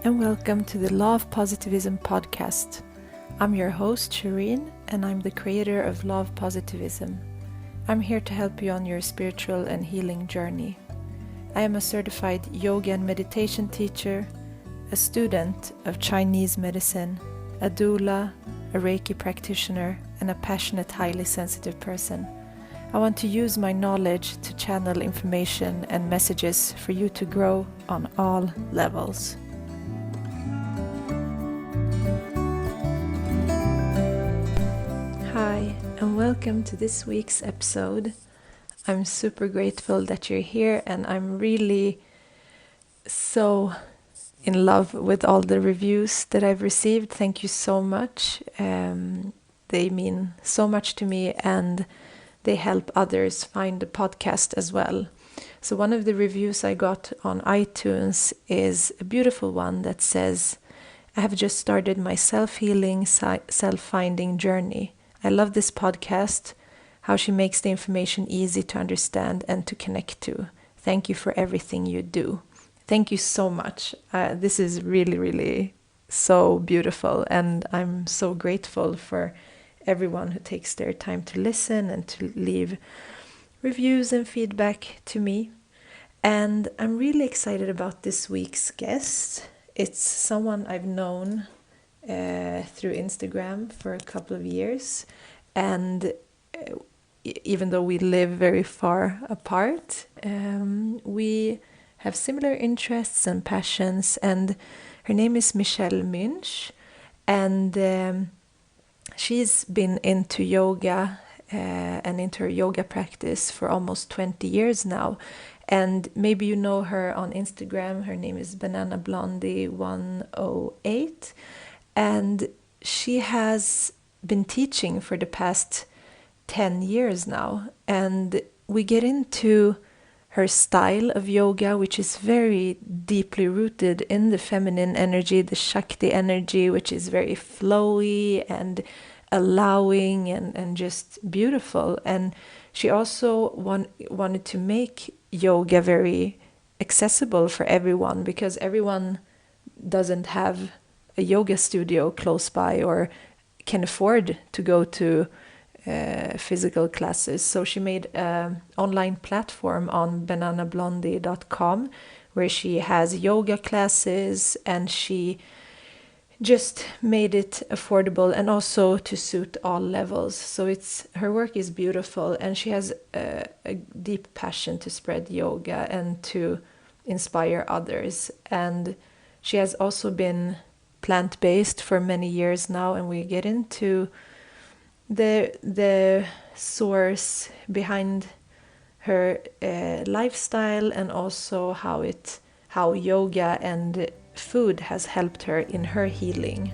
and welcome to the Law of Positivism podcast. I'm your host, Shireen, and I'm the creator of Law of Positivism. I'm here to help you on your spiritual and healing journey. I am a certified yoga and meditation teacher, a student of Chinese medicine, a doula, a Reiki practitioner, and a passionate, highly sensitive person. I want to use my knowledge to channel information and messages for you to grow on all levels. Hi, and welcome to this week's episode. I'm super grateful that you're here, and I'm really so in love with all the reviews that I've received. Thank you so much. They mean so much to me, and they help others find the podcast as well. So one of the reviews I got on iTunes is a beautiful one that says, I have just started my self-healing, self-finding journey. I love this podcast, how she makes the information easy to understand and to connect to. Thank you for everything you do. Thank you so much. This is really, really so beautiful, and I'm so grateful for everyone who takes their time to listen and to leave reviews and feedback to me. And I'm really excited about this week's guest. It's someone I've known through Instagram for a couple of years, and even though we live very far apart, we have similar interests and passions. And her name is Michelle Muench, and she's been into yoga and into her yoga practice for almost 20 years now. And maybe you know her on Instagram. Her name is Bananablondie 108. And she has been teaching for the past 10 years now. And we get into her style of yoga, which is very deeply rooted in the feminine energy, the Shakti energy, which is very flowy and allowing and just beautiful. And she also wanted to make yoga very accessible for everyone, because everyone doesn't have a yoga studio close by or can afford to go to physical classes. So she made an online platform on bananablondie.com where she has yoga classes, and she just made it affordable and also to suit all levels. So her work is beautiful, and she has a deep passion to spread yoga and to inspire others. And she has also been plant-based for many years now, and we get into the source behind her lifestyle, and also how yoga and food has helped her in her healing.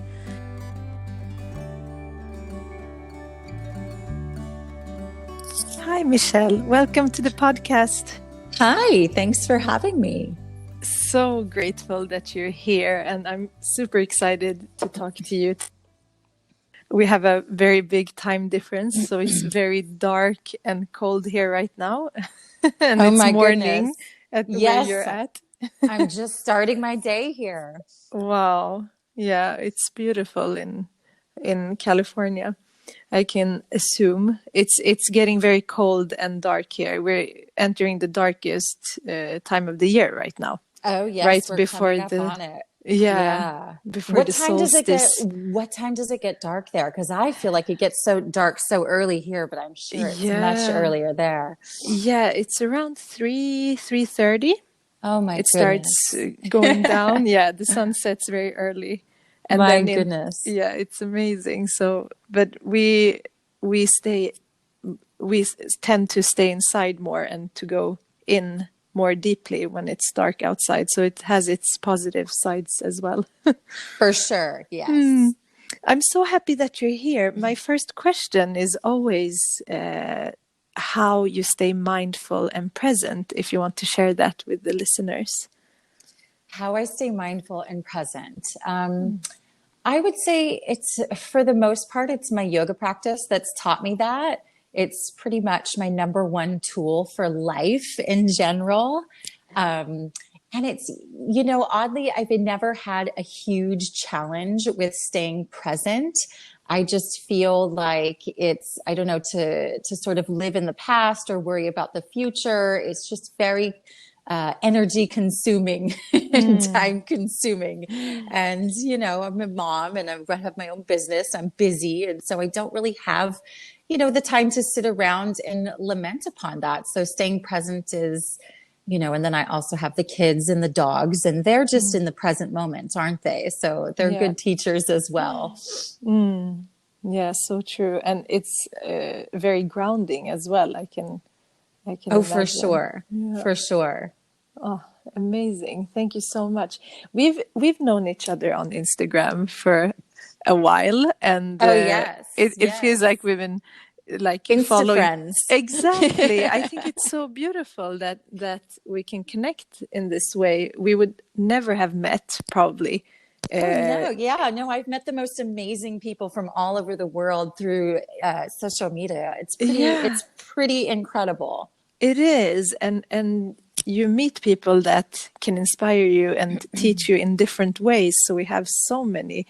Hi, Michelle. Welcome to the podcast. Hi, thanks for having me. So grateful that you're here, and I'm super excited to talk to you. We have a very big time difference, so it's very dark and cold here right now. And oh it's my morning goodness. where you're at. I'm just starting my day here. Wow. Yeah, it's beautiful in California. I can assume it's getting very cold and dark here. We're entering the darkest time of the year right now. Oh yes, right we're before coming up on it. Before What the time solstice. what time does it get dark there? Because I feel like it gets so dark so early here, but I'm sure it's much earlier there. Yeah, it's around 3:30. Oh my goodness. Starts going down. Yeah, the sun sets very early. And my then goodness. Yeah, it's amazing. So, but we tend to stay inside more and to go in more deeply when it's dark outside. So it has its positive sides as well. For sure, yes. I'm so happy that you're here. My first question is always how you stay mindful and present, if you want to share that with the listeners. How I stay mindful and present. I would say it's, for the most part, it's my yoga practice that's taught me that. It's pretty much my number one tool for life in general. And it's, oddly, I've never had a huge challenge with staying present. I just feel like it's, I don't know, to sort of live in the past or worry about the future. It's just very energy consuming and time consuming. And, I'm a mom and I have my own business. I'm busy. And so I don't really have, the time to sit around and lament upon that. So staying present is, and then I also have the kids and the dogs, and they're just in the present moment, aren't they? So they're Yeah. good teachers as well. Yeah, so true. And it's very grounding as well. I can Oh, for imagine. sure. Yeah. For sure. Oh, amazing. Thank you so much. We've known each other on Instagram for a while, and Oh, yes. it feels Yes. like we've been like Insta following. friends. Exactly. I think it's so beautiful that we can connect in this way. We would never have met probably. Oh, no. Yeah. No, I've met the most amazing people from all over the world through social media. Yeah, It's pretty incredible. it is. And you meet people that can inspire you and teach you in different ways. So we have so many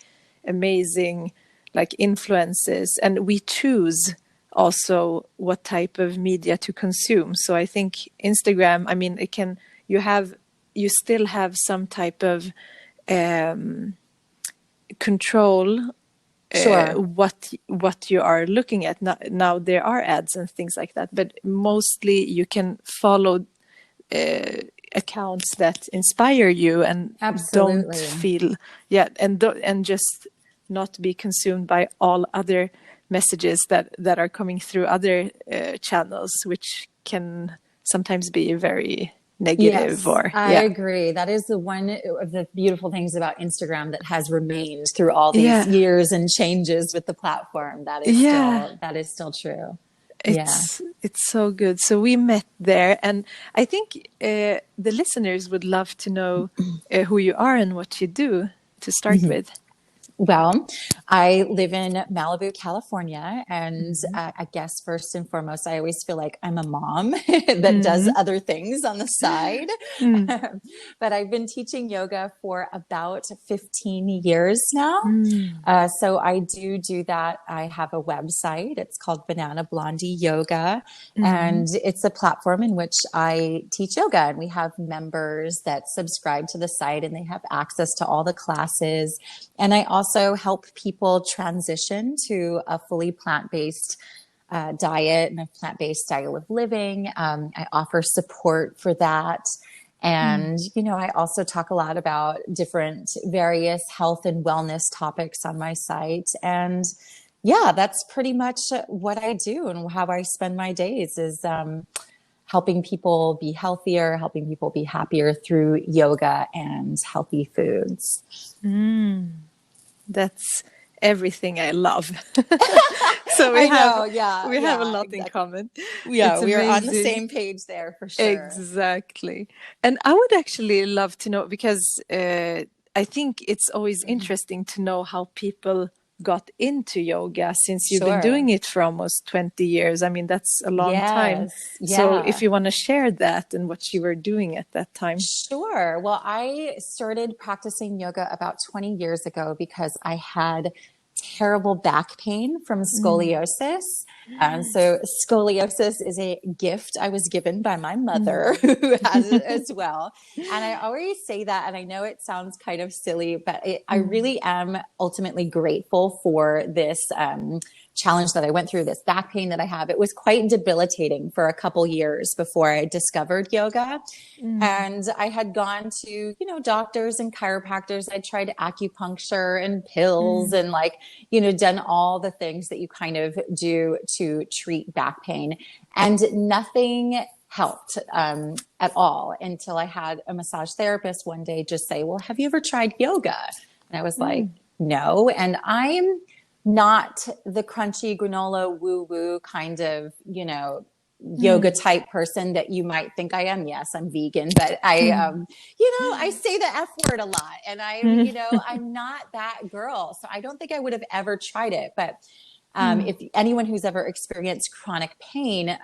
amazing like influences, and we choose also what type of media to consume. So I think Instagram, I mean, you still have some type of control Sure. what you are looking at. Now there are ads and things like that, but mostly you can follow accounts that inspire you and don't Absolutely. feel and just not be consumed by all other messages that are coming through other channels, which can sometimes be very negative. Yes, Or I agree. That is the one of the beautiful things about Instagram that has remained through all these yeah years and changes with the platform. yeah That is still true. Yeah. it's so good. So we met there, and I think the listeners would love to know who you are and what you do to start with. Well, I live in Malibu, California, and Mm-hmm. I guess first and foremost, I always feel like I'm a mom that does other things on the side. Mm-hmm. But I've been teaching yoga for about 15 years now. Mm-hmm. So I do that. I have a website. It's called Bananablondie Yoga, Mm-hmm. and it's a platform in which I teach yoga. And we have members that subscribe to the site, and they have access to all the classes. And I also help people transition to a fully plant-based diet and a plant-based style of living. I offer support for that. And, I also talk a lot about different various health and wellness topics on my site. And yeah, that's pretty much what I do, and how I spend my days is helping people be healthier, helping people be happier through yoga and healthy foods. That's everything I love. So I know. Yeah. we have a Yeah, lot in exactly. common. Yeah, It's we are on the amazing. same page there for sure. Exactly. And I would actually love to know, because I think it's always interesting to know how people got into yoga, since you've been doing Sure. it for almost 20 years. I mean, that's a long time. Yes. So if Yeah. you want to share that and what you were doing at that time. Sure. Well, I started practicing yoga about 20 years ago because I had terrible back pain from scoliosis. So scoliosis is a gift I was given by my mother, who has it as well. And I always say that, and I know it sounds kind of silly, but I really am ultimately grateful for this challenge that I went through, this back pain that I have. It was quite debilitating for a couple years before I discovered yoga. And I had gone to, doctors and chiropractors. I tried acupuncture and pills and done all the things that you kind of do to treat back pain. And nothing helped at all until I had a massage therapist one day just say, well, have you ever tried yoga? And I was like, no. And I'm not the crunchy granola woo woo kind of, yoga type person that you might think I am. Yes, I'm vegan, but I say the F word a lot, and I'm not that girl. So I don't think I would have ever tried it. But if anyone who's ever experienced chronic pain,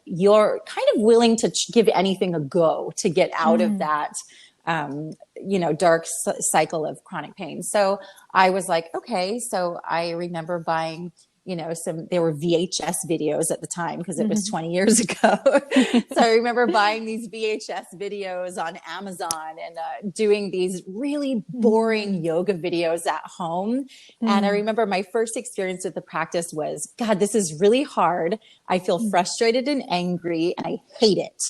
you're kind of willing to give anything a go to get out of that dark cycle of chronic pain. So I was like, okay. So I remember buying, there were VHS videos at the time because it was 20 years ago. So I remember buying these VHS videos on Amazon and doing these really boring yoga videos at home. And I remember my first experience with the practice was, God, this is really hard. I feel frustrated and angry and I hate it.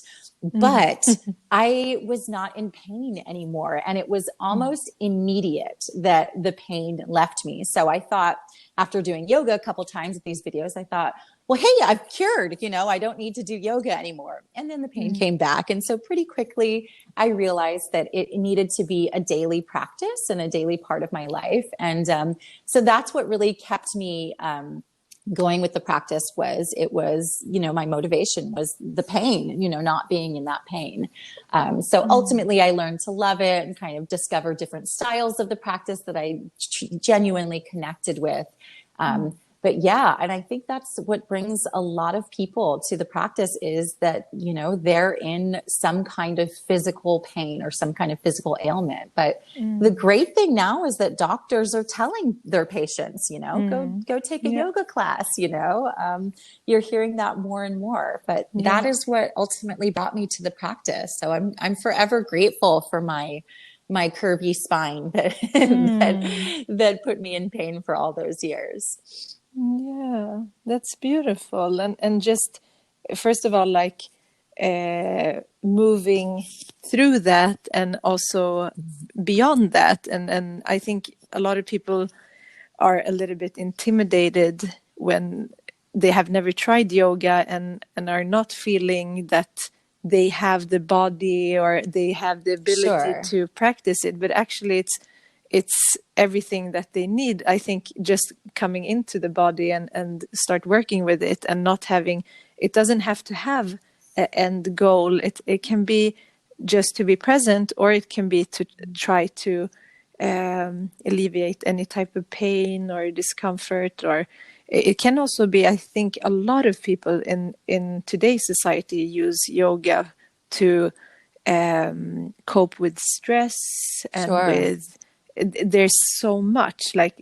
But I was not in pain anymore. And it was almost immediate that the pain left me. So I thought, after doing yoga a couple times with these videos, I thought, well, hey, I've cured, I don't need to do yoga anymore. And then the pain came back. And so pretty quickly, I realized that it needed to be a daily practice and a daily part of my life. And so that's what really kept me going with the practice. My motivation was the pain, not being in that pain. So ultimately I learned to love it and kind of discover different styles of the practice that I genuinely connected with. But yeah, and I think that's what brings a lot of people to the practice is that, they're in some kind of physical pain or some kind of physical ailment. But the great thing now is that doctors are telling their patients, go take a yoga class, you're hearing that more and more. But that is what ultimately brought me to the practice. So I'm forever grateful for my curvy spine that put me in pain for all those years. Yeah, that's beautiful. And just, first of all, like moving through that and also beyond that. And I think a lot of people are a little bit intimidated when they have never tried yoga and are not feeling that they have the body or they have the ability to practice it. But actually it's everything that they need. I think just coming into the body and start working with it and not having, it doesn't have to have an end goal. It can be just to be present, or it can be to try to alleviate any type of pain or discomfort, or it can also be, I think a lot of people in today's society use yoga to cope with stress and with, there's so much, like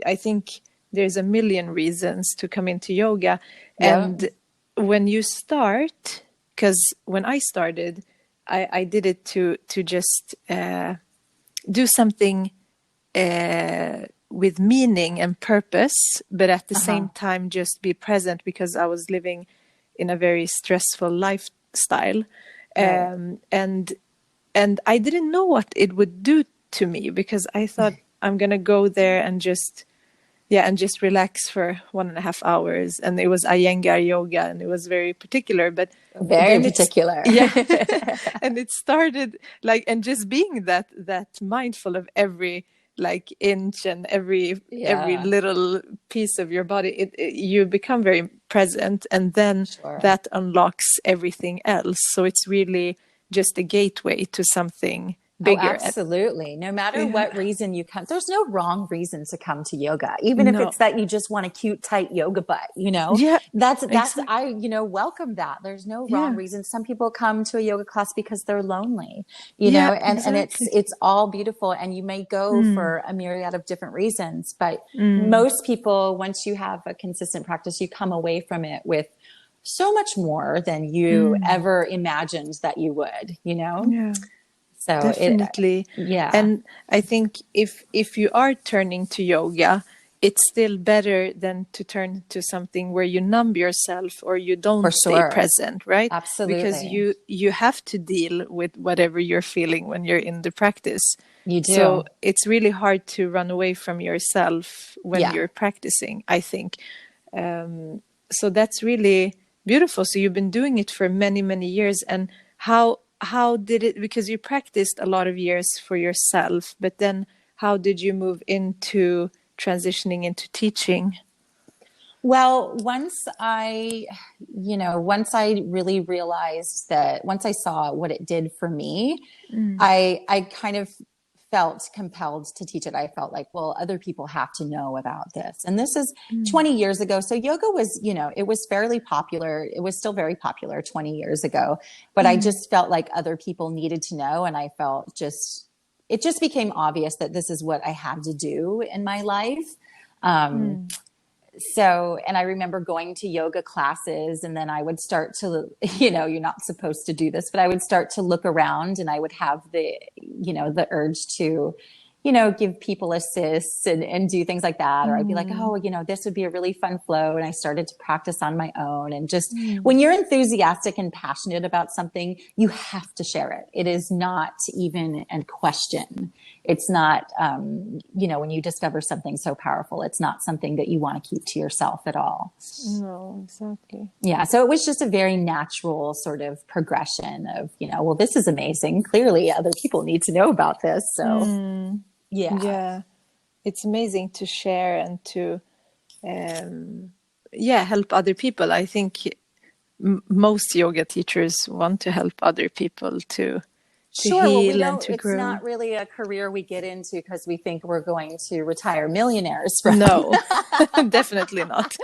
I think there's a million reasons to come into yoga. And when you start, because when I started, I did it to just do something with meaning and purpose, but at the same time just be present, because I was living in a very stressful lifestyle. And I didn't know what it would do to me, because I thought I'm going to go there and just relax for 1.5 hours. And it was Iyengar yoga, and it was very particular, but very particular. And it started like, and just being that mindful of every like inch and every little piece of your body, you become very present, and then that unlocks everything else. So it's really just a gateway to something bigger. Oh, absolutely. No matter what reason you come, there's no wrong reason to come to yoga. Even if it's that you just want a cute, tight yoga butt, that's, exactly. I welcome that. There's no wrong reason. Some people come to a yoga class because they're lonely, and it's all beautiful. And you may go for a myriad of different reasons, but most people, once you have a consistent practice, you come away from it with so much more than you ever imagined that you would, Yeah. So definitely. And I think if you are turning to yoga, it's still better than to turn to something where you numb yourself or you don't stay present, right? Absolutely. Because you have to deal with whatever you're feeling when you're in the practice. You do. So it's really hard to run away from yourself when you're practicing, I think. So that's really beautiful. So you've been doing it for many, many years. And how did it, because you practiced a lot of years for yourself, but then how did you move into transitioning into teaching? Well, once I really realized that, once I saw what it did for me, I kind of felt compelled to teach it. I felt like, well, other people have to know about this. And this is 20 years ago. So yoga was, it was fairly popular. It was still very popular 20 years ago, but I just felt like other people needed to know. And I felt it just became obvious that this is what I had to do in my life. So, and I remember going to yoga classes, and then I would start to, you're not supposed to do this, but I would start to look around, and I would have the urge to, give people assists and do things like that. Or I'd be like, oh, this would be a really fun flow. And I started to practice on my own. And just when you're enthusiastic and passionate about something, you have to share it. It is not even a question. It's not, when you discover something so powerful, it's not something that you want to keep to yourself at all. No, exactly. Yeah. So it was just a very natural sort of progression of, well, this is amazing. Clearly other people need to know about this. So yeah, it's amazing to share and to, help other people. I think most yoga teachers want to help other people to heal and to grow. It's not really a career we get into because we think we're going to retire millionaires from. No, definitely not.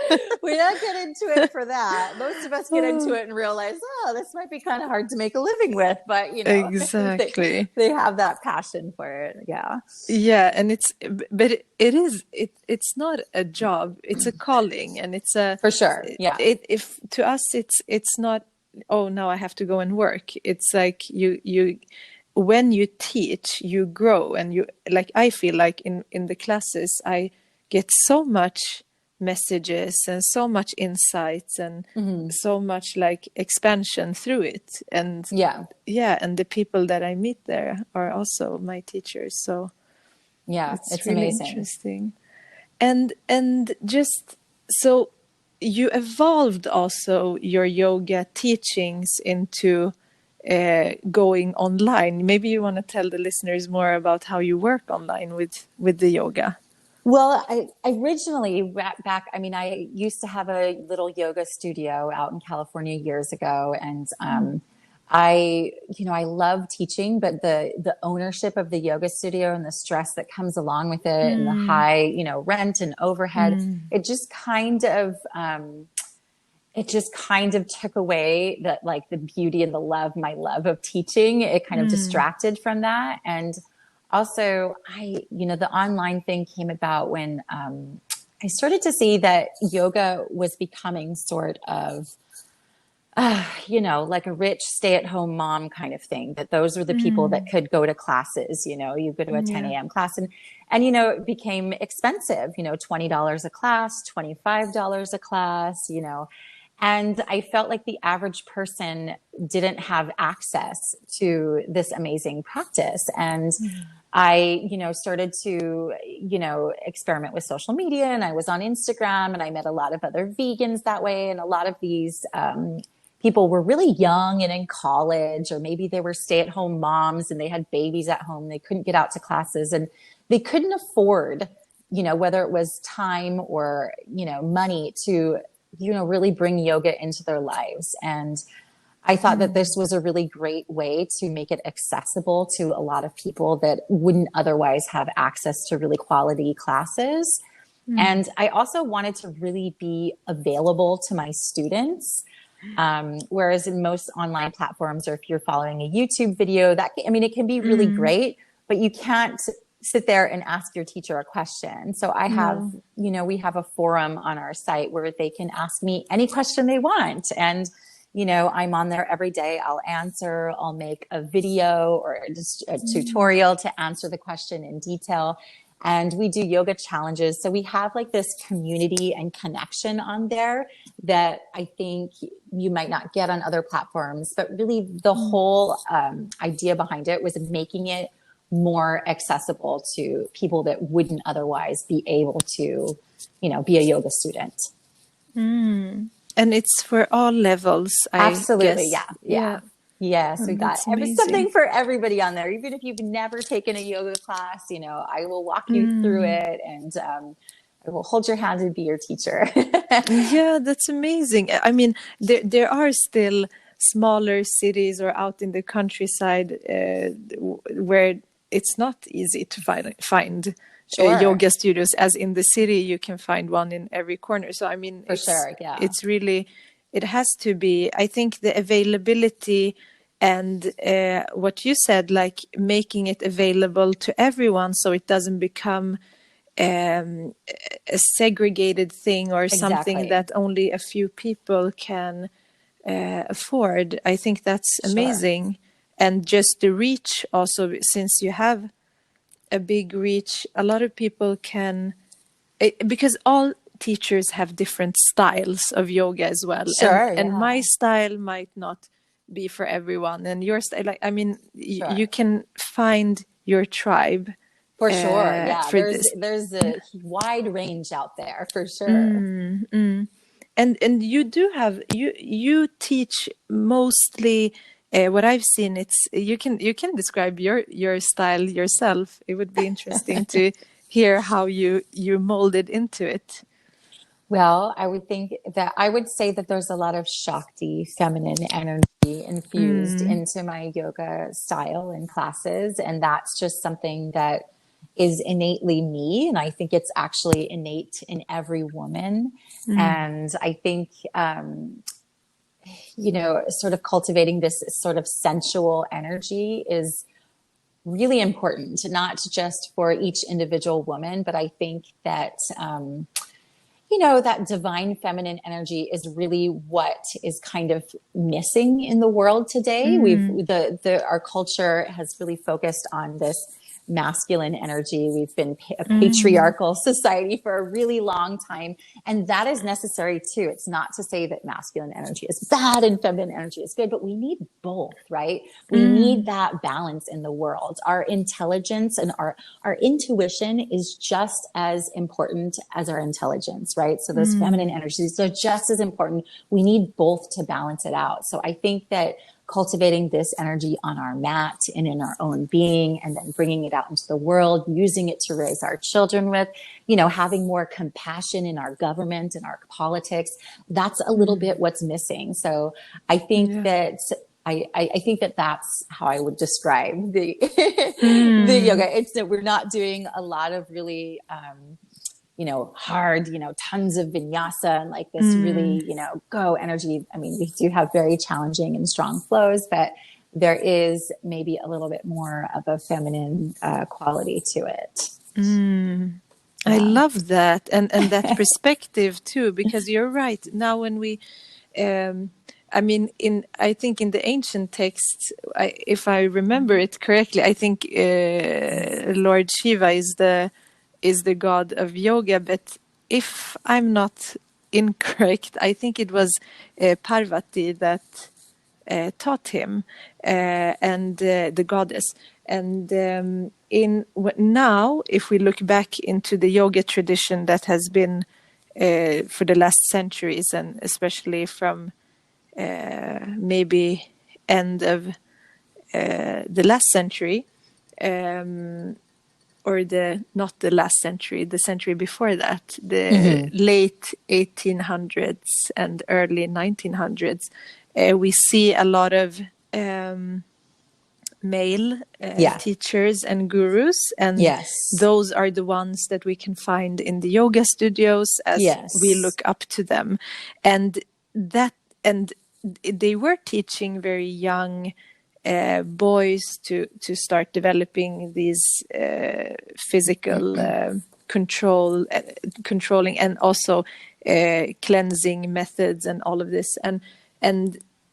We don't get into it for that. Most of us get into it and realize, this might be kind of hard to make a living with, but exactly. they have that passion for it. Yeah. Yeah. And it's not a job, it's a calling, and it's for sure. Yeah. If to us, it's not, oh, now I have to go and work. It's like you when you teach, you grow, and you, like, I feel like in the classes I get so much messages and so much insights and so much like expansion through it. And and the people that I meet there are also my teachers. So it's really amazing. Interesting. And just so you evolved also your yoga teachings into going online. Maybe you want to tell the listeners more about how you work online with the yoga. Well, I originally back, I used to have a little yoga studio out in California years ago. And I love teaching, but the ownership of the yoga studio and the stress that comes along with it and the high, rent and overhead, it just kind of took away that, like, the beauty and my love of teaching. It kind of distracted from that. And also the online thing came about when, I started to see that yoga was becoming sort of, like a rich stay-at-home mom kind of thing, that those were the people that could go to classes. You go to a 10 a.m. class and it became expensive, $20 a class, $25 a class, and I felt like the average person didn't have access to this amazing practice. And I, started to, experiment with social media, and I was on Instagram, and I met a lot of other vegans that way. And a lot of these, people were really young and in college, or maybe they were stay-at-home moms and they had babies at home. They couldn't get out to classes, and they couldn't afford, whether it was time or, money to, really bring yoga into their lives. And I thought that this was a really great way to make it accessible to a lot of people that wouldn't otherwise have access to really quality classes. And I also wanted to really be available to my students. Whereas in most online platforms, or if you're following a YouTube video, it can be really great, but you can't sit there and ask your teacher a question. So I have, we have a forum on our site where they can ask me any question they want. And, I'm on there every day. I'll answer, I'll make a video or just a tutorial to answer the question in detail. And we do yoga challenges. So we have like this community and connection on there that I think you might not get on other platforms. But really the whole idea behind it was making it more accessible to people that wouldn't otherwise be able to, be a yoga student. And it's for all levels. Absolutely. I guess. Yeah. Yes, we got something for everybody on there. Even if you've never taken a yoga class, I will walk you through it, and I will hold your hand and be your teacher. Yeah, that's amazing. I mean, there are still smaller cities or out in the countryside where it's not easy to find Sure. yoga studios, as in the city you can find one in every corner. So I mean, For sure. Yeah. it's really, it has to be, I think, the availability and what you said, like making it available to everyone, so it doesn't become a segregated thing or something Exactly. that only a few people can afford. I think that's Sure. amazing. And just the reach also, since you have a big reach, a lot of people can, because all teachers have different styles of yoga as well. Sure. And Yeah. my style might not be for everyone, and your style, like, I mean, Sure. you can find your tribe For sure. Yeah. for this. There's a wide range out there for sure. And you do have, you teach mostly, what I've seen, it's, you can describe your style yourself. It would be interesting to hear how you molded into it. Well, I would say that there's a lot of Shakti, feminine energy infused into my yoga style and classes. And that's just something that is innately me. And I think it's actually innate in every woman. And I think, sort of cultivating this sort of sensual energy is really important, not just for each individual woman, but I think that, that divine feminine energy is really what is kind of missing in the world today. Our culture has really focused on this masculine energy. We've been a patriarchal society for a really long time. And that is necessary too. It's not to say that masculine energy is bad and feminine energy is good, but we need both, right? We need that balance in the world. Our intelligence and our intuition is just as important as our intelligence, right? So those feminine energies are just as important. We need both to balance it out. So I think that cultivating this energy on our mat and in our own being, and then bringing it out into the world, using it to raise our children with, having more compassion in our government and our politics. That's a little bit what's missing. So I think that I think that that's how I would describe the the yoga. It's that we're not doing a lot of really hard, tons of vinyasa and like this really, go energy. I mean, we do have very challenging and strong flows, but there is maybe a little bit more of a feminine quality to it. I love that. And that perspective too, because you're right. Now when we, I think in the ancient texts, if I remember it correctly, I think Lord Shiva is the god of yoga, but if I'm not incorrect, I think it was Parvati that taught him, and the goddess. And now, if we look back into the yoga tradition that has been for the last centuries, and especially from maybe end of the last century, or not the last century, the century before that, the late 1800s and early 1900s, we see a lot of male teachers and gurus, and those are the ones that we can find in the yoga studios as we look up to them. And they were teaching very young boys to start developing these physical controlling and also cleansing methods and all of this, and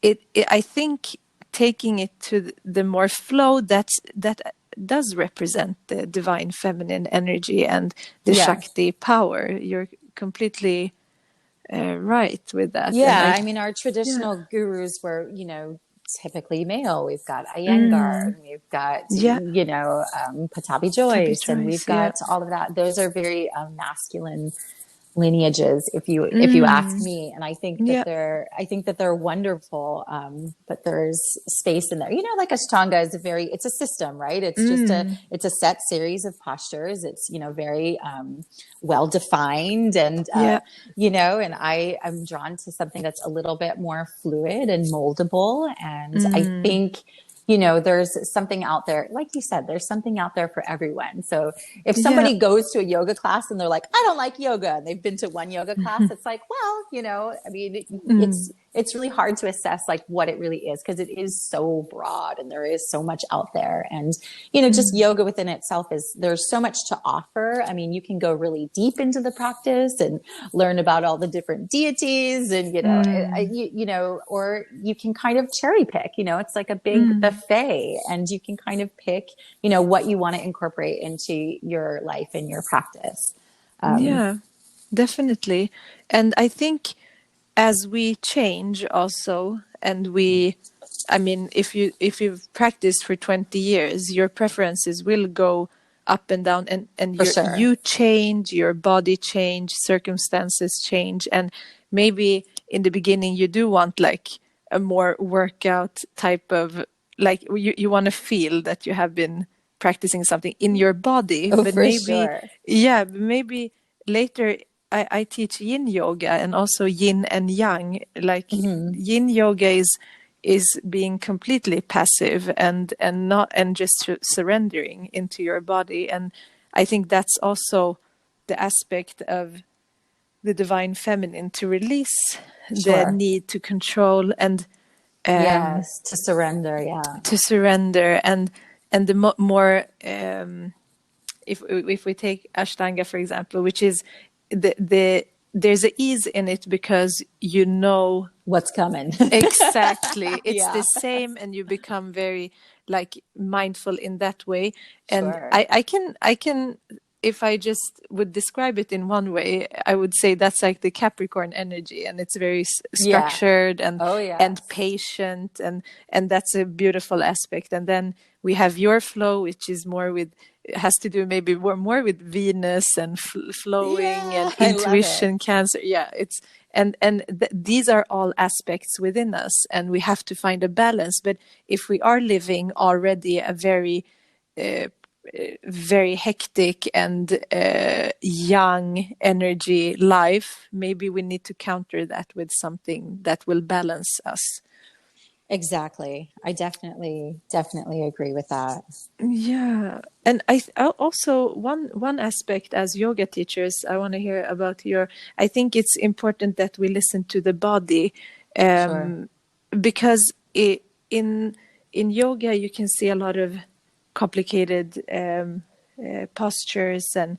it I think taking it to the more flow that does represent the divine feminine energy and the Shakti power. You're completely right with that. Yeah, I mean, our traditional gurus were, typically male. We've got Iyengar, we've got, Patabi Joyce, and we've got all of that. Those are very masculine lineages, if you ask me. And I think that they're wonderful. But there's space in there, like Ashtanga is it's a system, right? It's just it's a set series of postures. It's, very, well defined, and, and I am drawn to something that's a little bit more fluid and moldable. And I think there's something out there. Like you said, there's something out there for everyone. So if Yeah. somebody goes to a yoga class and they're like, I don't like yoga, and they've been to one yoga class, it's like, well, I mean, Mm. it's really hard to assess like what it really is, because it is so broad and there is so much out there. And, just Mm. yoga within itself there's so much to offer. I mean, you can go really deep into the practice and learn about all the different deities and, Mm. or you can kind of cherry pick, it's like a big Mm. buffet, and you can kind of pick, what you want to incorporate into your life and your practice. Yeah, definitely. And I think as we change also, and I mean, if you've practiced for 20 years, your preferences will go up and down, and For sure. you change, your body change, circumstances change, and maybe in the beginning you do want like a more workout type of, like you want to feel that you have been practicing something in your body, Oh, but for maybe, sure. yeah, but maybe later I teach yin yoga and also yin and yang. Like Mm-hmm. yin yoga is being completely passive and not, and just surrendering into your body. And I think that's also the aspect of the divine feminine, to release the Sure. need to control and Yes. To surrender. Yeah. to surrender. And the more if we take Ashtanga, for example, which is the there's a ease in it because What's coming? exactly, it's the Yeah. same, and you become very like mindful in that way. And Sure. I can, if I just would describe it in one way, I would say that's like the Capricorn energy, and it's very Yeah. structured Oh, and yes. patient, and that's a beautiful aspect. And then we have your flow, which is more with, it has to do maybe more with Venus and flowing Yeah. and I love it. intuition, Cancer. Yeah, it's, these are all aspects within us, and we have to find a balance. But if we are living already a uh, very hectic and young energy life, maybe we need to counter that with something that will balance us. Exactly. I definitely agree with that. Yeah, and also one aspect, as yoga teachers, I want to hear about your. I think it's important that we listen to the body, Sure. um, because in in yoga you can see a lot of complicated postures and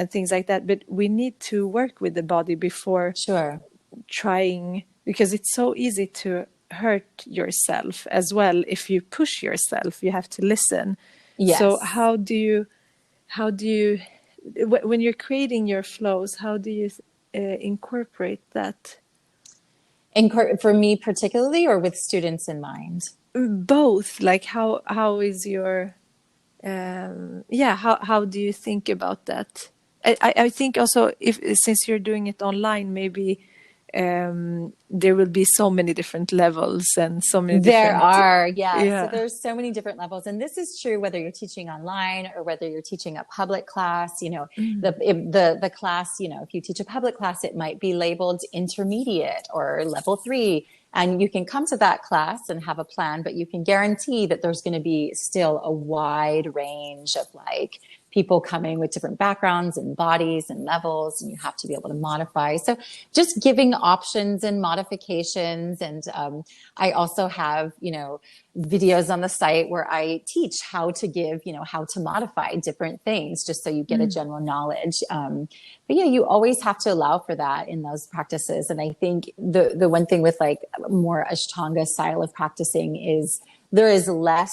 things like that. But we need to work with the body before Sure. trying, because it's so easy to hurt yourself as well. If you push yourself, you have to listen. So Yes. how do you when you're creating your flows, how do you incorporate that? And for me particularly, or with students in mind? Both, like how is your yeah, how do you think about that? I think also, if since you're doing it online, maybe there will be so many different levels and so many There different, are, yeah. So yeah. there's so many different levels. And this is true whether you're teaching online or whether you're teaching a public class. Mm. The class, if you teach a public class, it might be labeled intermediate or level 3. And you can come to that class and have a plan, but you can guarantee that there's going to be still a wide range of like people coming with different backgrounds and bodies and levels, and you have to be able to modify. So just giving options and modifications. And I also have, videos on the site where I teach how to give, how to modify different things, just so you get a Mm. general knowledge. But yeah, you always have to allow for that in those practices. And I think the one thing with like more Ashtanga style of practicing is there is less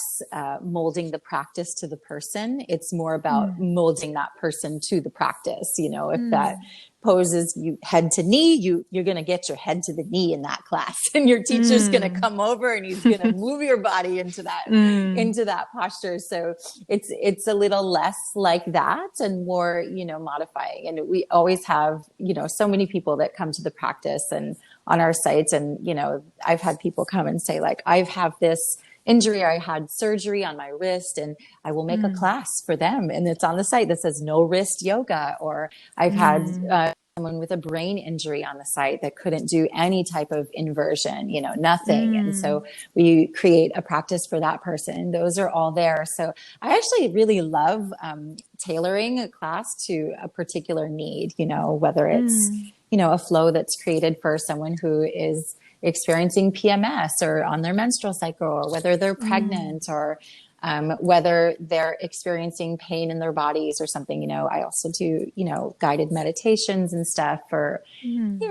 molding the practice to the person. It's more about Mm. molding that person to the practice. If that Mm. poses you head to knee, you're going to get your head to the knee in that class, and your teacher's going to Mm. come over and he's going to move your body into that Mm. into that posture. So it's a little less like that and more, modifying. And we always have, so many people that come to the practice and on our sites. And, I've had people come and say like, I have this injury, I had surgery on my wrist, and I will make a Mm. class for them. And it's on the site that says no wrist yoga. Or I've had Mm. someone with a brain injury on the site that couldn't do any type of inversion, nothing. And so we create a practice for that person. Those are all there. So I actually really love tailoring a class to a particular need, whether it's, a flow that's created for someone who is experiencing PMS or on their menstrual cycle, or whether they're pregnant, or whether they're experiencing pain in their bodies or something. I also do, guided meditations and stuff for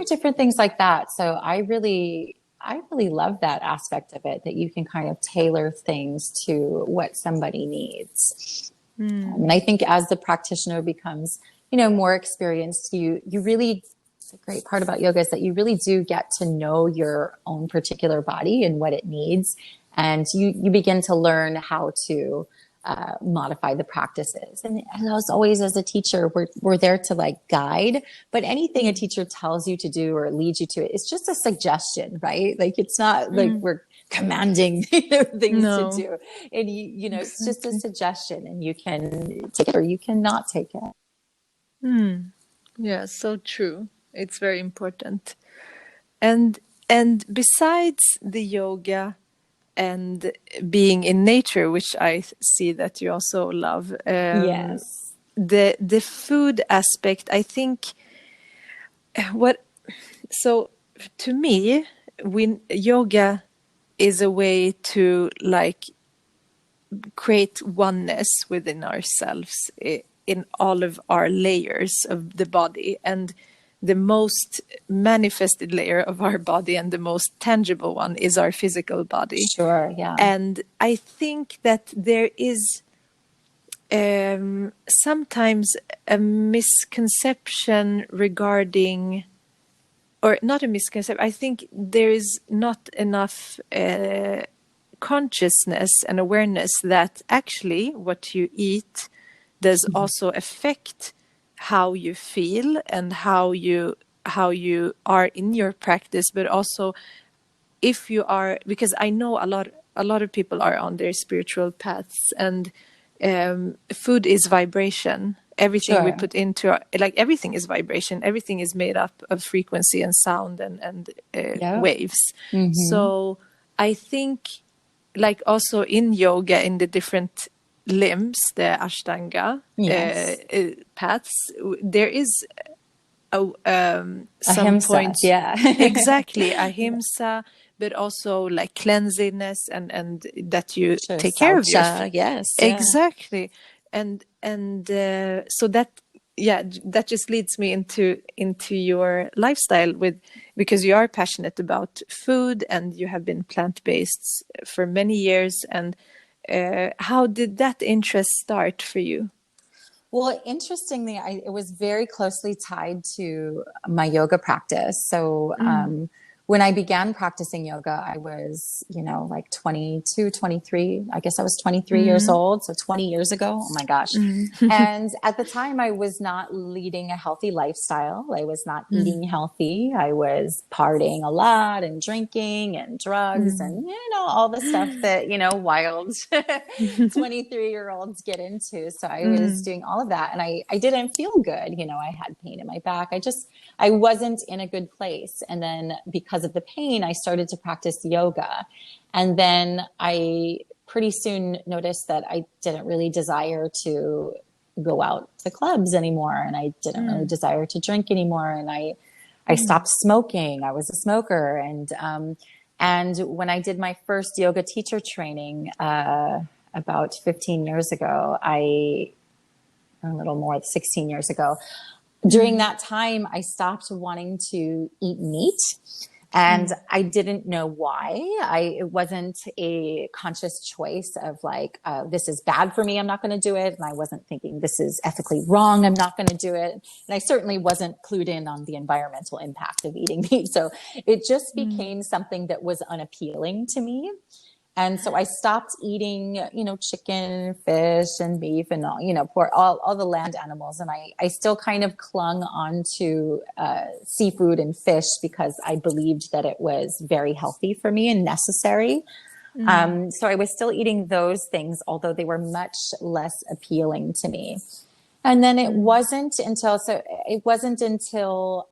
different things like that. So I really love that aspect of it, that you can kind of tailor things to what somebody needs. And I think as the practitioner becomes, more experienced, you really, the great part about yoga is that you really do get to know your own particular body and what it needs. And you begin to learn how to modify the practices. And as always, as a teacher, we're there to guide, but anything a teacher tells you to do or leads you to it, it's just a suggestion, right? It's not like we're commanding things to do. And it's just a suggestion, and you can take it or you cannot take it. Yeah, so true. It's very important. And besides the yoga and being in nature, which I see that you also love, Yes. the food aspect, I think so to me, yoga is a way to create oneness within ourselves in all of our layers of the body. And the most manifested layer of our body and the most tangible one is our physical body. Sure, yeah. And I think that there is sometimes a misconception regarding, or not a misconception, I think there is not enough consciousness and awareness that actually what you eat does also affect how you feel and how you are in your practice, but also if you are, because I know a lot of people are on their spiritual paths, and food is vibration. Everything we put into everything is vibration. Everything is made up of frequency and sound and waves. So I think also in yoga, in the different limbs, the Ashtanga paths, there is some ahimsa, points, yeah. exactly, ahimsa, but also cleanliness and that you take care of yourself. Yes, exactly, and so that just leads me into your lifestyle because you are passionate about food and you have been plant-based for many years. And how did that interest start for you? Well, interestingly, it was very closely tied to my yoga practice. So when I began practicing yoga, I was, 22, 23. I guess I was 23 years old. So 20 years ago. Oh my gosh. And at the time I was not leading a healthy lifestyle. I was not eating healthy. I was partying a lot and drinking and drugs and, all the stuff that, wild 23-year-olds get into. So I was doing all of that, and I didn't feel good. I had pain in my back. I wasn't in a good place. And then because of the pain, I started to practice yoga. And then I pretty soon noticed that I didn't really desire to go out to clubs anymore. And I didn't really desire to drink anymore. And I stopped smoking. I was a smoker. And when I did my first yoga teacher training, about 15 years ago, a little more, 16 years ago, during that time, I stopped wanting to eat meat. And I didn't know why. It wasn't a conscious choice of this is bad for me, I'm not going to do it. And I wasn't thinking this is ethically wrong, I'm not going to do it. And I certainly wasn't clued in on the environmental impact of eating meat. So it just became something that was unappealing to me. And so I stopped eating, chicken, fish, and beef, and pork, all the land animals. And I still kind of clung on to seafood and fish because I believed that it was very healthy for me and necessary. So I was still eating those things, although they were much less appealing to me. And then it wasn't until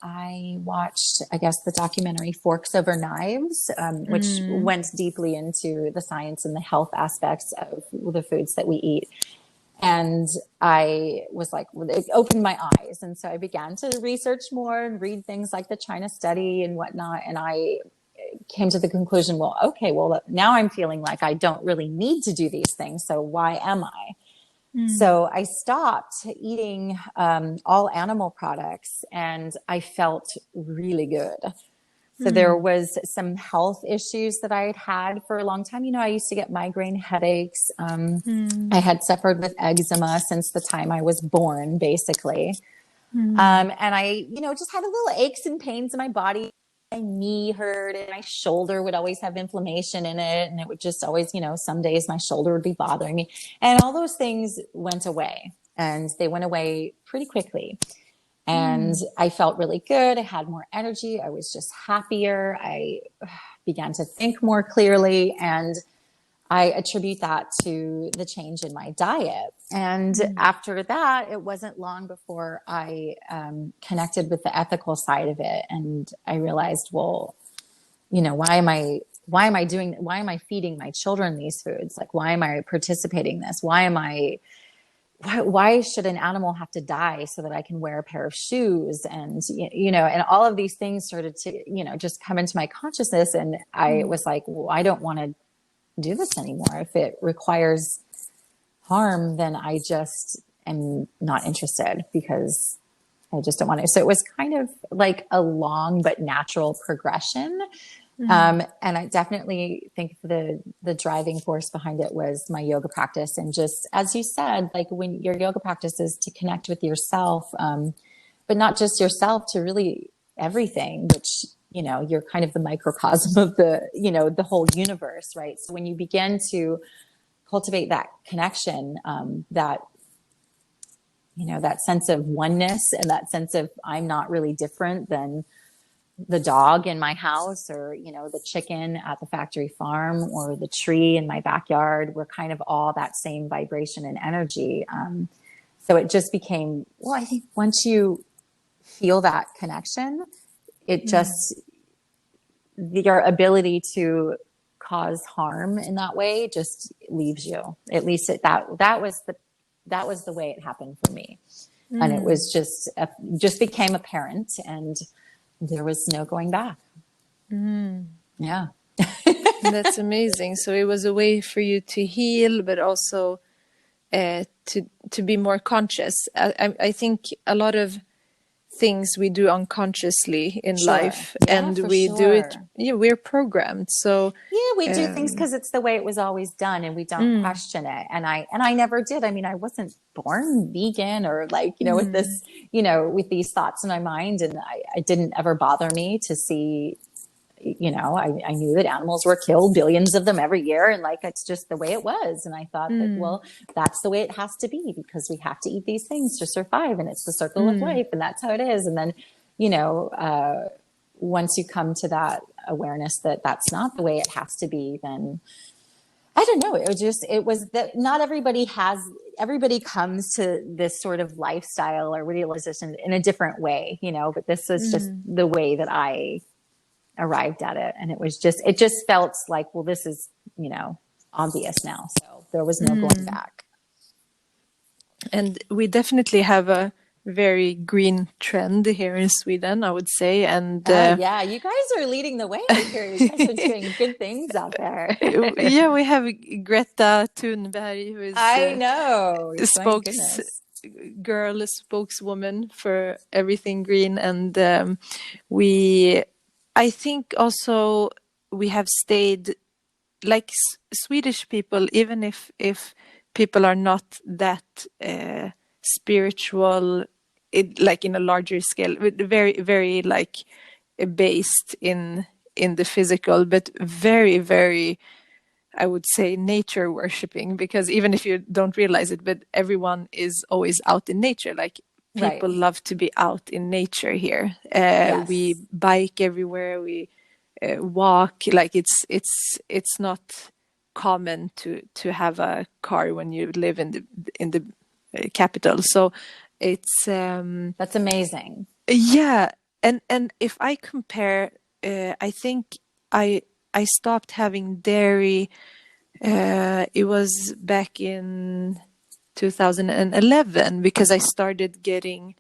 I watched, I guess, the documentary Forks Over Knives, which went deeply into the science and the health aspects of the foods that we eat. And I was like, well, it opened my eyes. And so I began to research more and read things like the China study and whatnot. And I came to the conclusion, well, okay, well, now I'm feeling like I don't really need to do these things. So why am I? So I stopped eating all animal products, and I felt really good. So there was some health issues that I had had for a long time. You know, I used to get migraine headaches. I had suffered with eczema since the time I was born, basically. And I, you know, just had a little aches and pains in my body. My knee hurt and my shoulder would always have inflammation in it. And it would just always, you know, some days my shoulder would be bothering me. And all those things went away, and they went away pretty quickly. And I felt really good. I had more energy. I was just happier. I began to think more clearly. And I attribute that to the change in my diet. And after that, it wasn't long before I connected with the ethical side of it. And I realized, well, you know, why am I feeding my children these foods? Like, why am I participating in this? Why should an animal have to die so that I can wear a pair of shoes? And, you know, and all of these things started to, you know, just come into my consciousness. And I was like, well, I don't want to do this anymore. If it requires harm, then I just am not interested, because I just don't want to. So it was kind of like a long but natural progression. And I definitely think the driving force behind it was my yoga practice. And just, as you said, like, when your yoga practice is to connect with yourself, but not just yourself, to really everything, which, you know, you're kind of the microcosm of the, you know, the whole universe, right? So when you begin to cultivate that connection, that, you know, that sense of oneness and that sense of I'm not really different than the dog in my house, or, you know, the chicken at the factory farm, or the tree in my backyard, we're kind of all that same vibration and energy. So it just became, well, I think once you feel that connection, it just, your ability to cause harm in that way just leaves you. At least that was the way it happened for me. And it was just became apparent, and there was no going back. Yeah. That's amazing. So it was a way for you to heal, but also to be more conscious. I think a lot of things we do unconsciously in life, and we do it. Yeah, we're programmed. So we do things because it's the way it was always done, and we don't question it. And I never did. I mean, I wasn't born vegan, or like, you know, with this, you know, with these thoughts in my mind, and it didn't ever bother me to see, you know, I knew that animals were killed, billions of them every year. And like, it's just the way it was. And I thought that, well, that's the way it has to be, because we have to eat these things to survive. And it's the circle of life. And that's how it is. And then, you know, once you come to that awareness that that's not the way it has to be, then I don't know. It was that not everybody comes to this sort of lifestyle or realization in a different way, you know, but this was just the way that I arrived at it. And it just felt like, well, this is, you know, obvious now. So there was no going back. And we definitely have a very green trend here in Sweden, I would say. And yeah, you guys are leading the way here. You guys are doing good things out there. Yeah, we have Greta Thunberg, who is I know spokeswoman for everything green. And I think also we have stayed like Swedish people, even if people are not that spiritual, like in a larger scale, very, very like based in the physical, but very, very, I would say, nature worshipping, because even if you don't realize it, but everyone is always out in nature. Like, people love to be out in nature here. We bike everywhere. We walk. Like, it's not common to have a car when you live in the capital. So It's That's amazing. yeah, and if I compare, I think I I stopped having dairy. It was back in 2011 because I started getting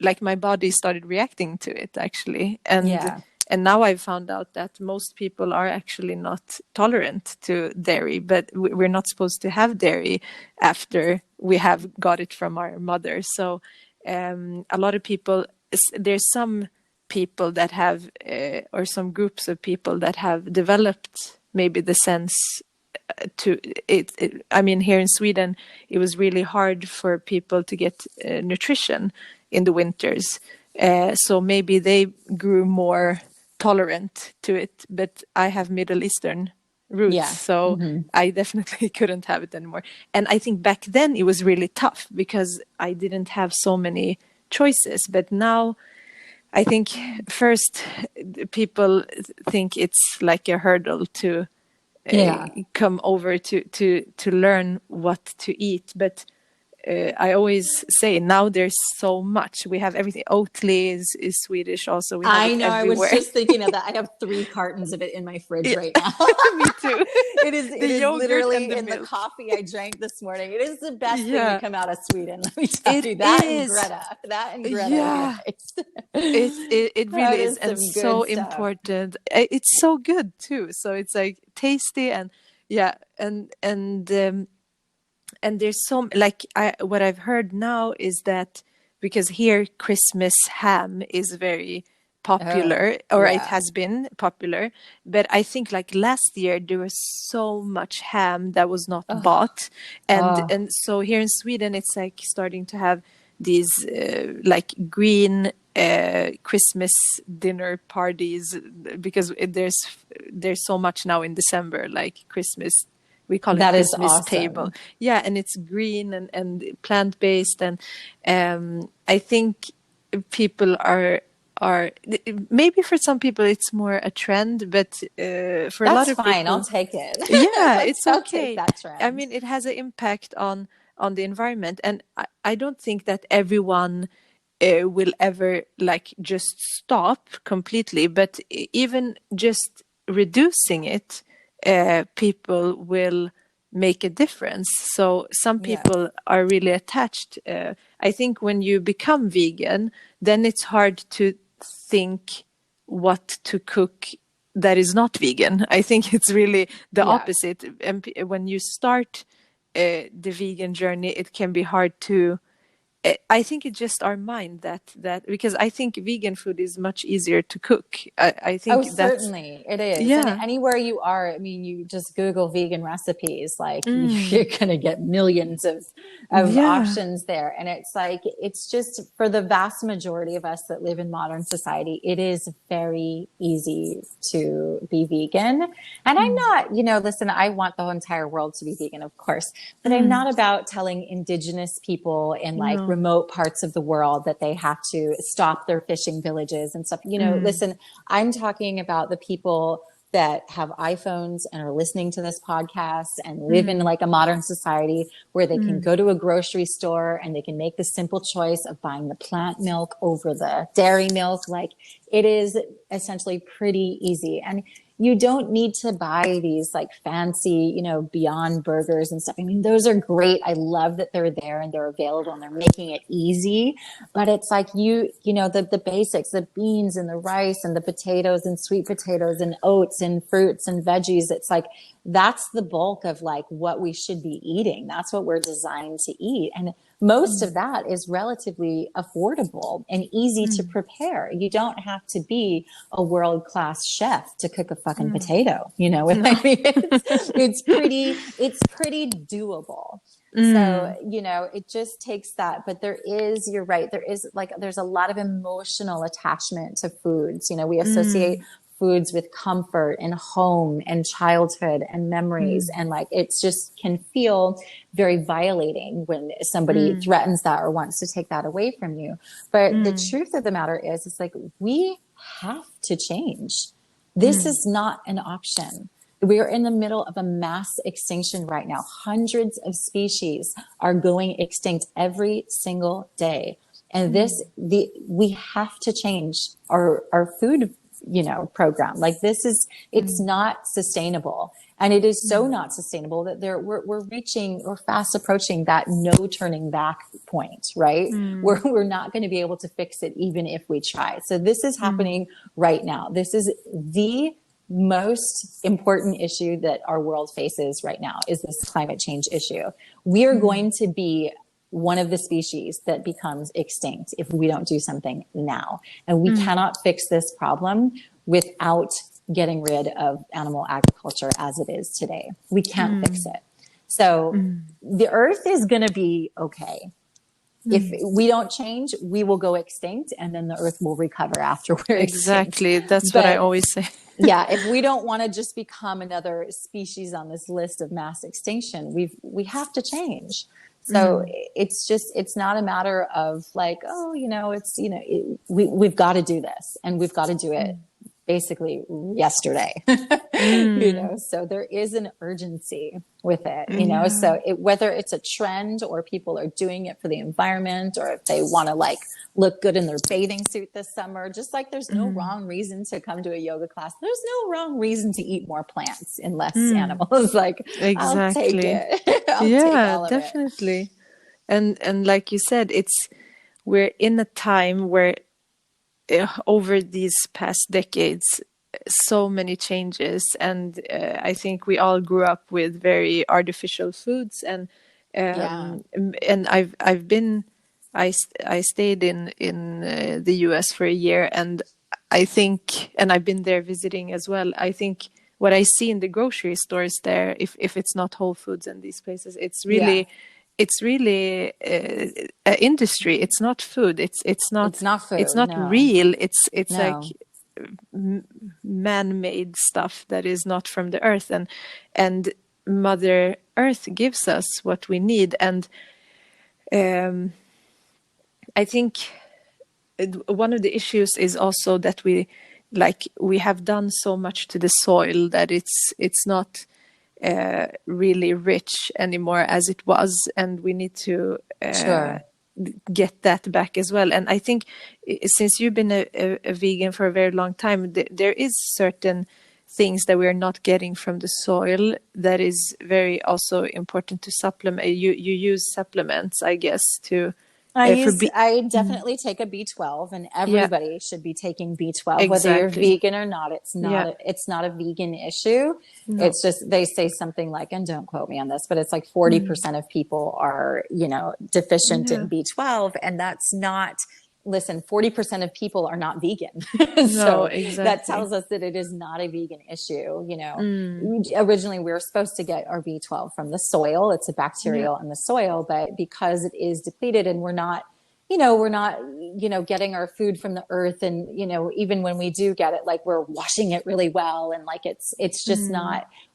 like my body started reacting to it actually, Yeah. and now I've found out that most people are actually not tolerant to dairy, but we're not supposed to have dairy after we have got it from our mother. So a lot of people, there's some people that have or some groups of people that have developed maybe the sense to I mean, here in Sweden, it was really hard for people to get nutrition in the winters. So maybe they grew more tolerant to it. But I have Middle Eastern roots, Yeah. so I definitely couldn't have it anymore. And I think back then it was really tough because I didn't have so many choices. But now I think first people think it's like a hurdle to Yeah. come over to learn what to eat. But I always say now there's so much. We have everything. Oatly is Swedish also. We have I it know. I was everywhere. just thinking of that. I have 3 cartons of it in my fridge Yeah, right now. me too. It is. The It is yogurt and literally the in the milk. coffee I drank this morning. It is the best thing to Yeah, come out of Sweden. Let me tell it you that and is. Greta. That and Greta Yeah, Thunberg. it really That is, is and some so good stuff. important. It's so good too. So it's like tasty and yeah, and there's some like what I've heard now is that because here Christmas ham is very Oh, popular, or it yeah. has been popular, but I think like last year there was so much ham that was not Oh, bought, oh, and so here in Sweden it's like starting to have these like green Christmas dinner parties because there's so much now in December, like Christmas, we call it that is Christmas table. awesome. Yeah, and it's green and plant based, and I think people are maybe for some people it's more a trend, but for a lot That's of fine. I'll people, take it. yeah, it's I'll take okay. that I trend. mean, it has an impact on the environment, and I don't think that everyone will ever like just stop completely, but even just reducing it, people will make a difference. So some Yeah. people are really attached. I think when you become vegan, then it's hard to think what to cook that is not vegan. I think it's really the Yeah. opposite. And when you start the vegan journey, it can be hard to. I think it's just our mind that because I think vegan food is much easier to cook. I Oh, think that's certainly it is. And yeah. anywhere you are, I mean, you just Google vegan recipes, like Mm, you're going to get millions of yeah. options there. And it's like, it's just for the vast majority of us that live in modern society, it is very easy to be vegan. And I'm Mm, not, listen, I want the whole entire world to be vegan, of course, but I'm mm, not about telling indigenous people in like no. remote parts of the world that they have to stop their fishing villages and stuff. Mm, Listen, I'm talking about the people that have iPhones and are listening to this podcast and live in mm, like a modern society where they can mm, go to a grocery store and they can make the simple choice of buying the plant milk over the dairy milk. Like it is essentially pretty easy. And you don't need to buy these like fancy, Beyond Burgers and stuff. I mean, those are great. I love that they're there and they're available and they're making it easy. But it's like the basics, the beans and the rice and the potatoes and sweet potatoes and oats and fruits and veggies. It's like that's the bulk of like what we should be eating. That's what we're designed to eat. And most mm, of that is relatively affordable and easy to mm, prepare. You don't have to be a world-class chef to cook a fucking mm. potato. You know what No. I mean? It's pretty doable. So, Mm, it just takes that. But you're right. There's a lot of emotional attachment to foods. We associate mm, foods with comfort and home and childhood and memories. mm, And like, it's just can feel very violating when somebody mm, threatens that or wants to take that away from you. But the mm, truth of the matter is, it's like, we have to change. This mm, is not an option. We are in the middle of a mass extinction right now. Hundreds of species are going extinct every single day. And we have to change our food, program. Like this it's not sustainable. And it is so not sustainable that we're fast approaching that no turning back point, right? We're not going to be able to fix it even if we try. So this is happening right now. This is the most important issue that our world faces right now, is this climate change issue. We are going to be one of the species that becomes extinct if we don't do something now. And we cannot fix this problem without getting rid of animal agriculture as it is today. We can't fix it. So the earth is going to be okay. If we don't change, we will go extinct, and then the earth will recover after we're Exactly. extinct. That's what I always say. Yeah, if we don't want to just become another species on this list of mass extinction, we have to change. So it's not a matter of like, oh, we've got to do this, and we've got to do it basically yesterday. So there is an urgency with it, so whether it's a trend or people are doing it for the environment, or if they want to like look good in their bathing suit this summer, just like there's no wrong reason to come to a yoga class. There's no wrong reason to eat more plants and less animals. Like, Exactly. I'll take it. I'll take all of definitely. And like you said, we're in a time where over these past decades, so many changes, and I think we all grew up with very artificial foods, and I stayed in the US for a year, and I think, and I've been there visiting as well. I think what I see in the grocery stores there, if it's not Whole Foods and these places, it's really an industry. It's not food. It's not food. It's not real. It's No. like man-made stuff that is not from the earth, and Mother Earth gives us what we need. And I think one of the issues is also that we have done so much to the soil that it's not really rich anymore as it was, and we need to get that back as well. And I think since you've been a vegan for a very long time, there is certain things that we're not getting from the soil that is very also important to supplement. You use supplements, I guess, to I definitely take a B12, and everybody should be taking B12, whether you're vegan or not. It's not a vegan issue. No. It's just, they say something like, and don't quote me on this, but it's like 40% of people are, deficient in B12, and that's not. Listen, 40% of people are not vegan. So that tells us that it is not a vegan issue. Originally we were supposed to get our B12 from the soil. It's a bacterial in the soil, but because it is depleted and we're not getting our food from the earth, and, even when we do get it, like we're washing it really well. And like, it's just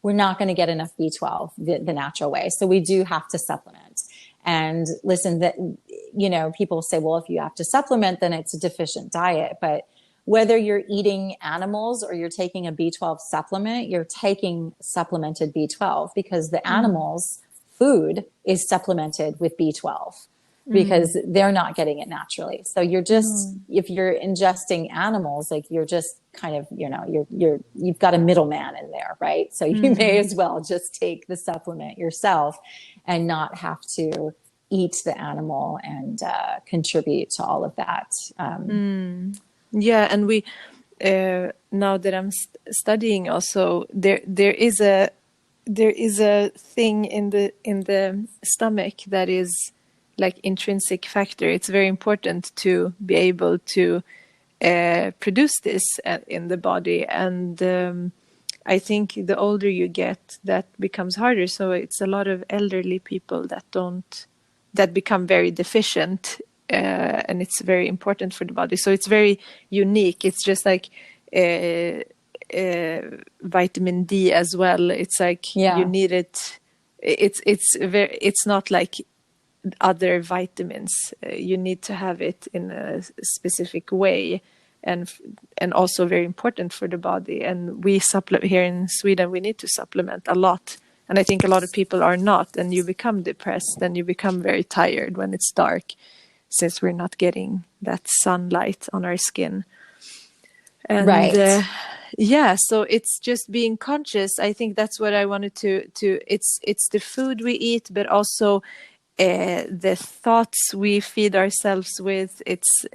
we're not going to get enough B12 the natural way. So we do have to supplement. And listen, that, people say, well, if you have to supplement, then it's a deficient diet. But whether you're eating animals or you're taking a B12 supplement, you're taking supplemented B12, because the animals' food is supplemented with B12 because they're not getting it naturally. So you're just, if you're ingesting animals, like you're just kind of, you've got a middleman in there, right? So you may as well just take the supplement yourself and not have to eat the animal and contribute to all of that. Yeah, and we now that I'm studying, also there is a thing in the stomach that is like intrinsic factor. It's very important to be able to produce this in the body, and I think the older you get, that becomes harder. So it's a lot of elderly people that become very deficient, and it's very important for the body. So it's very unique. It's just like vitamin D as well. It's like you need it. It's not like other vitamins. You need to have it in a specific way. and and also very important for the body. And we supplement here in Sweden. We need to supplement a lot, and I think a lot of people are not. And you become depressed, and you become very tired when it's dark, since we're not getting that sunlight on our skin. And Right. yeah, so it's just being conscious. I think that's what I wanted to it's the food we eat, but also the thoughts we feed ourselves with. It's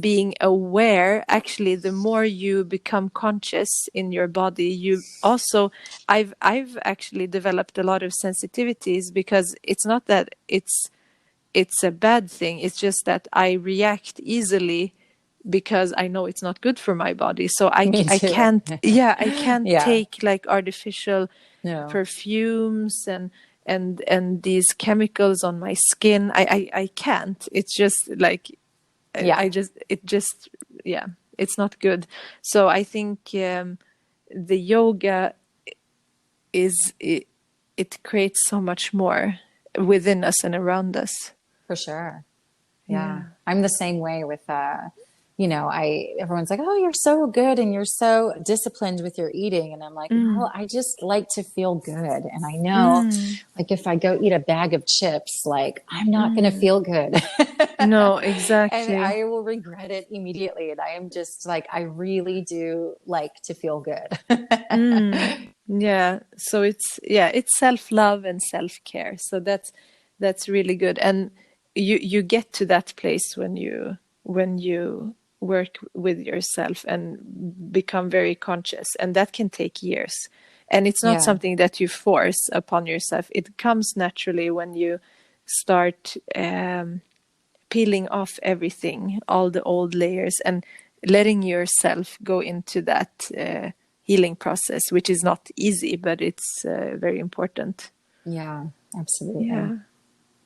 being aware. Actually, the more you become conscious in your body, you also, I've actually developed a lot of sensitivities, because it's not that it's a bad thing. It's just that I react easily because I know it's not good for my body. So Me I too. can't, yeah, I can't Yeah. take like artificial No. perfumes and these chemicals on my skin. I can't. It's just like, Yeah. yeah, it's not good. So I think the yoga it creates so much more within us and around us. For sure. Yeah. Yeah. I'm the same way with, everyone's like, oh, you're so good and you're so disciplined with your eating. And I'm like, no, I just like to feel good. And I know, like, if I go eat a bag of chips, like, I'm not going to feel good. No, And exactly. I will regret it immediately. And I am just like, I really do like to feel good. Yeah. So it's self-love and self-care. So that's really good. And you get to that place when you work with yourself and become very conscious, and that can take years. And it's not Yeah. something that you force upon yourself. It comes naturally when you start peeling off everything, all the old layers, and letting yourself go into that healing process, which is not easy, but it's very important. Yeah, absolutely. Yeah.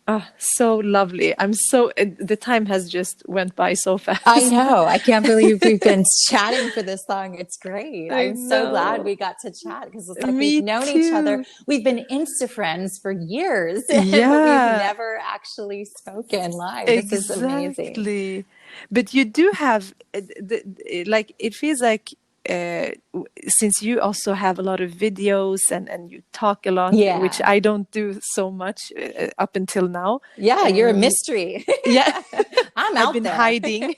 Ah, so lovely. The time has just went by so I fast. know. I can't believe we've been chatting for this long. It's great. I I'm so glad know. we got to chat because it's like we've Me known each other. too. We've been Insta friends for years, but we've Yeah, never actually spoken live. This is amazing. exactly. But you do have, like, it feels like, since you also have a lot of videos and you talk a lot, which Yeah. I don't do so much up until now. Yeah, you're a Um, mystery. yeah, I'm I've out been there. hiding,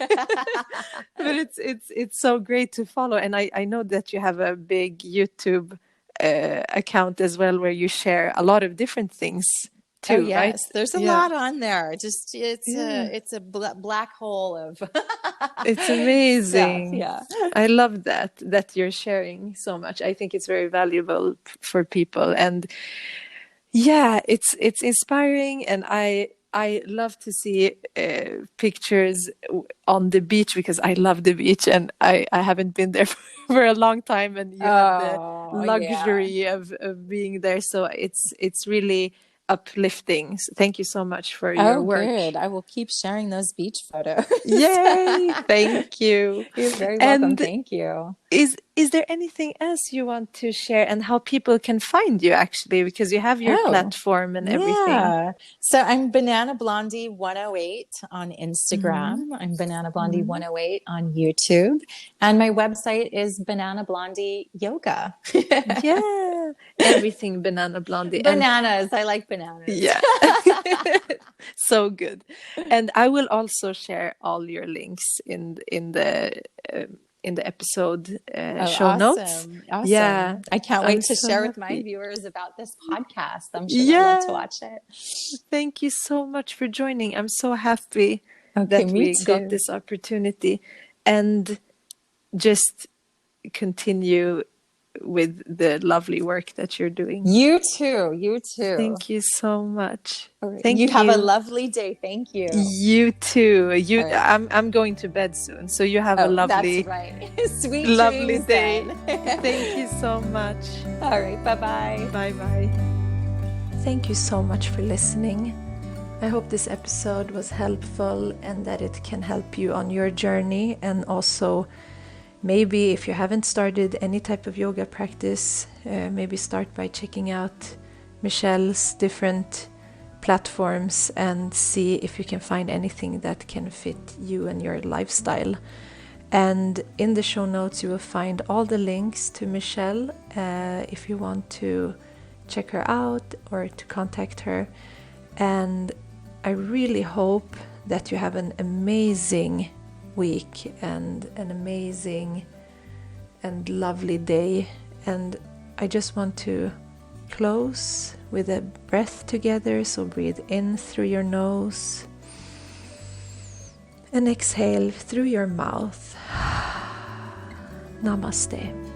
but it's so great to follow. And I know that you have a big YouTube account as well, where you share a lot of different things Oh too, right? yes, there's a Yeah. lot on there. Just Yeah. it's a black hole of It's stuff. amazing. Yeah. I love that you're sharing so much. I think it's very valuable for people, and yeah, it's inspiring. And I love to see pictures on the beach, because I love the beach, and I haven't been there for a long time, and you have the Oh yeah. luxury of being there. So it's really uplifting. So thank you so much for your Oh, work. good. I will keep sharing those beach photos. Yay! Thank you. You're very welcome. And Thank you. is there anything else you want to share, and how people can find you, actually, because you have your Oh, platform and everything? yeah. So I'm Banana Blondie 108 on Mm-hmm. Instagram. I'm Banana Blondie Mm-hmm. 108 on YouTube. And my website is Banana Blondie Yoga. Yeah, everything Bananablondie. And Bananas. I like bananas. yeah, so good. And I will also share all your links in the episode Oh, show notes. awesome. Yeah, Awesome. I can't I'm wait to so share with my happy. viewers about this podcast. I'm sure they'll love to Yeah, watch it. thank you so much for joining. I'm so happy Okay, that me we got too. this opportunity, and just continue with the lovely work that you're doing. You too. You too. Thank you so much. All right. You Thank have a you. lovely day. Thank you. You too. All right. I'm going to bed soon, so you have a Oh, that's lovely, right. Sweet lovely dreams day. then. Thank you so much. All right. Bye-bye. Bye bye. Thank you so much for listening. I hope this episode was helpful, and that it can help you on your journey. And also, maybe if you haven't started any type of yoga practice, maybe start by checking out Michelle's different platforms and see if you can find anything that can fit you and your lifestyle. And in the show notes you will find all the links to Michelle if you want to check her out or to contact her. And I really hope that you have an amazing week and an amazing and lovely day. And I just want to close with a breath together. So breathe in through your nose and exhale through your mouth. Namaste.